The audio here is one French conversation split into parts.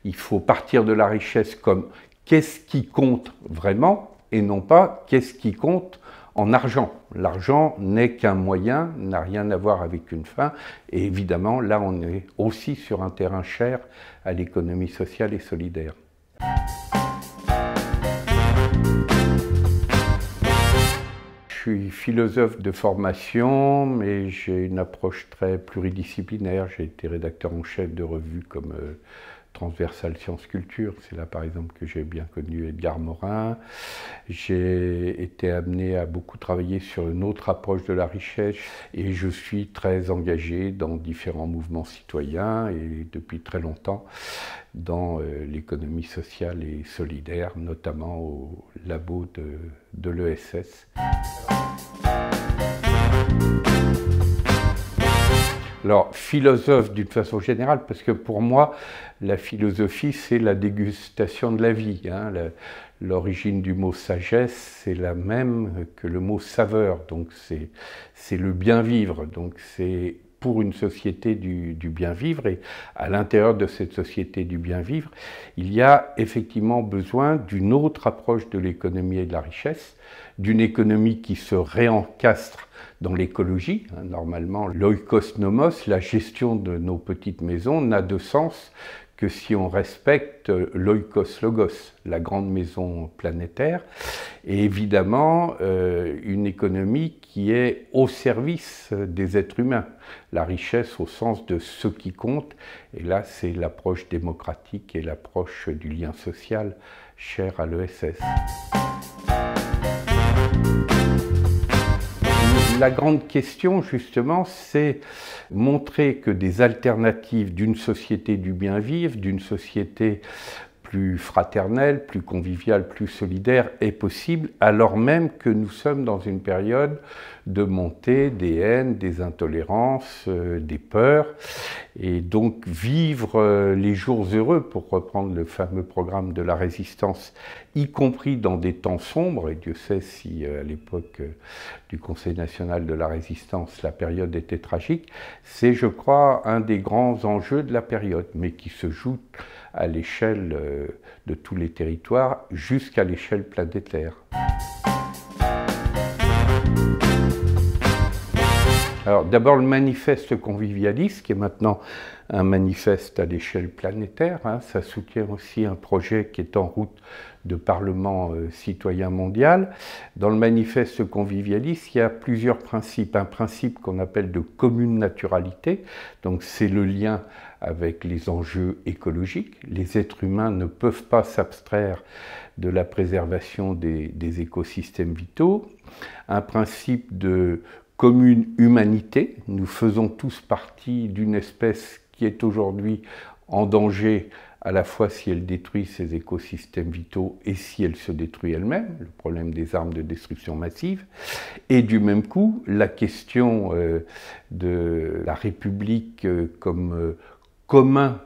Il faut partir de la richesse comme qu'est-ce qui compte vraiment et non pas qu'est-ce qui compte en argent. L'argent n'est qu'un moyen, n'a rien à voir avec une fin. Et évidemment, là, on est aussi sur un terrain cher à l'économie sociale et solidaire. Je suis philosophe de formation, mais j'ai une approche très pluridisciplinaire. J'ai été rédacteur en chef de revues comme Transversal Sciences Culture. C'est là, par exemple, que j'ai bien connu Edgar Morin. J'ai été amené à beaucoup travailler sur une autre approche de la richesse et je suis très engagé dans différents mouvements citoyens et depuis très longtemps dans l'économie sociale et solidaire, notamment au labo de l'ESS. Alors, philosophe d'une façon générale, parce que pour moi, la philosophie, c'est la dégustation de la vie. Hein. L'origine du mot sagesse, c'est la même que le mot saveur, donc c'est le bien vivre. Donc c'est pour une société du bien vivre, et à l'intérieur de cette société du bien vivre, il y a effectivement besoin d'une autre approche de l'économie et de la richesse, d'une économie qui se réencastre dans l'écologie. Normalement, l'oikos nomos, la gestion de nos petites maisons, n'a de sens que si on respecte l'oikos logos, la grande maison planétaire, et évidemment une économie qui est au service des êtres humains, la richesse au sens de ce qui compte, et là c'est l'approche démocratique et l'approche du lien social chère à l'ESS. La grande question, justement, c'est montrer que des alternatives d'une société du bien vivre, d'une société plus fraternelle, plus conviviale, plus solidaire est possible, alors même que nous sommes dans une période de montée des haines, des intolérances, des peurs. Et donc vivre les jours heureux, pour reprendre le fameux programme de la résistance, y compris dans des temps sombres, et Dieu sait si à l'époque du Conseil national de la résistance, la période était tragique, c'est, je crois, un des grands enjeux de la période, mais qui se joue à l'échelle de tous les territoires jusqu'à l'échelle planétaire. Alors d'abord le manifeste convivialiste, qui est maintenant un manifeste à l'échelle planétaire, hein, ça soutient aussi un projet qui est en route de Parlement citoyen mondial. Dans le manifeste convivialiste, il y a plusieurs principes. Un principe qu'on appelle de commune naturalité, donc c'est le lien avec les enjeux écologiques. Les êtres humains ne peuvent pas s'abstraire de la préservation des écosystèmes vitaux. Un principe de commune humanité, nous faisons tous partie d'une espèce qui est aujourd'hui en danger à la fois si elle détruit ses écosystèmes vitaux et si elle se détruit elle-même, le problème des armes de destruction massive, et du même coup la question de la République comme commun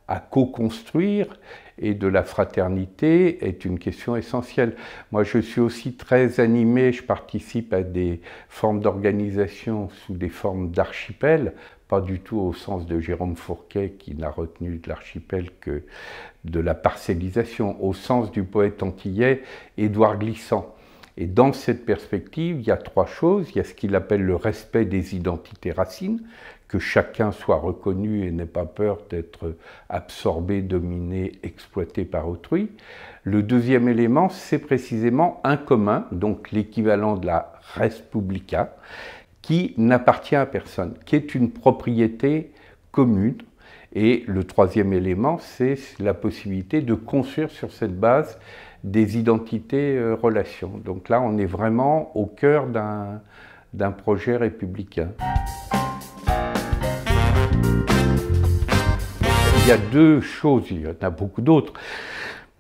à co-construire et de la fraternité est une question essentielle. Moi, je suis aussi très animé, je participe à des formes d'organisation sous des formes d'archipel, pas du tout au sens de Jérôme Fourquet qui n'a retenu de l'archipel que de la parcellisation, au sens du poète antillais Édouard Glissant. Et dans cette perspective, il y a trois choses. Il y a ce qu'il appelle le respect des identités racines, que chacun soit reconnu et n'ait pas peur d'être absorbé, dominé, exploité par autrui. Le deuxième élément, c'est précisément un commun, donc l'équivalent de la res publica, qui n'appartient à personne, qui est une propriété commune. Et le troisième élément, c'est la possibilité de construire sur cette base des identités relations. Donc là, on est vraiment au cœur d'un projet républicain. Il y a deux choses, il y en a beaucoup d'autres,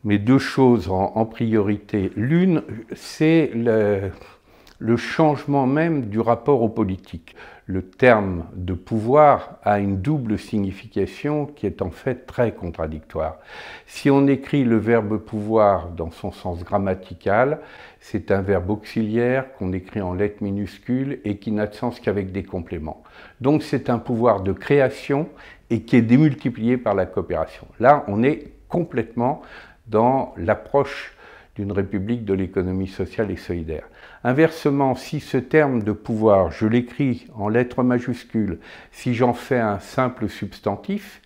mais deux choses en priorité. L'une, c'est le changement même du rapport aux politiques. Le terme de pouvoir a une double signification qui est en fait très contradictoire. Si on écrit le verbe pouvoir dans son sens grammatical, c'est un verbe auxiliaire qu'on écrit en lettres minuscules et qui n'a de sens qu'avec des compléments. Donc c'est un pouvoir de création et qui est démultiplié par la coopération. Là, on est complètement dans l'approche d'une république de l'économie sociale et solidaire. Inversement, si ce terme de pouvoir, je l'écris en lettres majuscules, si j'en fais un simple substantif,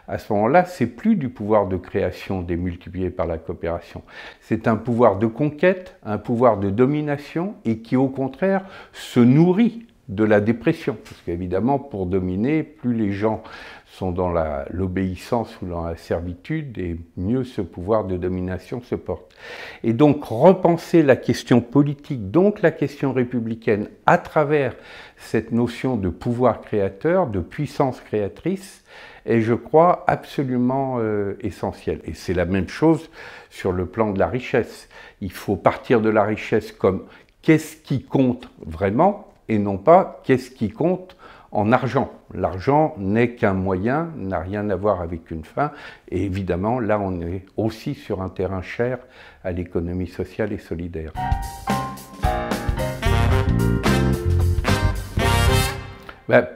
à ce moment-là, c'est plus du pouvoir de création démultiplié par la coopération. C'est un pouvoir de conquête, un pouvoir de domination et qui, au contraire, se nourrit de la dépression. Parce qu'évidemment, pour dominer, plus les gens sont dans l'obéissance ou dans la servitude, et mieux ce pouvoir de domination se porte. Et donc, repenser la question politique, donc la question républicaine, à travers cette notion de pouvoir créateur, de puissance créatrice, est, je crois, absolument essentiel. Et c'est la même chose sur le plan de la richesse. Il faut partir de la richesse comme qu'est-ce qui compte vraiment, et non pas qu'est-ce qui compte en argent. L'argent n'est qu'un moyen, n'a rien à voir avec une fin, et évidemment, là, on est aussi sur un terrain cher à l'économie sociale et solidaire.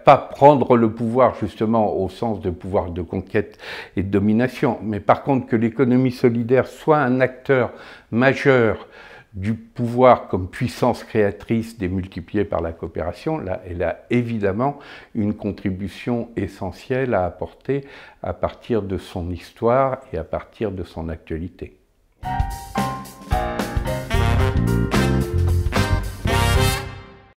Pas prendre le pouvoir justement au sens de pouvoir de conquête et de domination, mais par contre que l'économie solidaire soit un acteur majeur du pouvoir comme puissance créatrice démultipliée par la coopération, là, elle a évidemment une contribution essentielle à apporter à partir de son histoire et à partir de son actualité.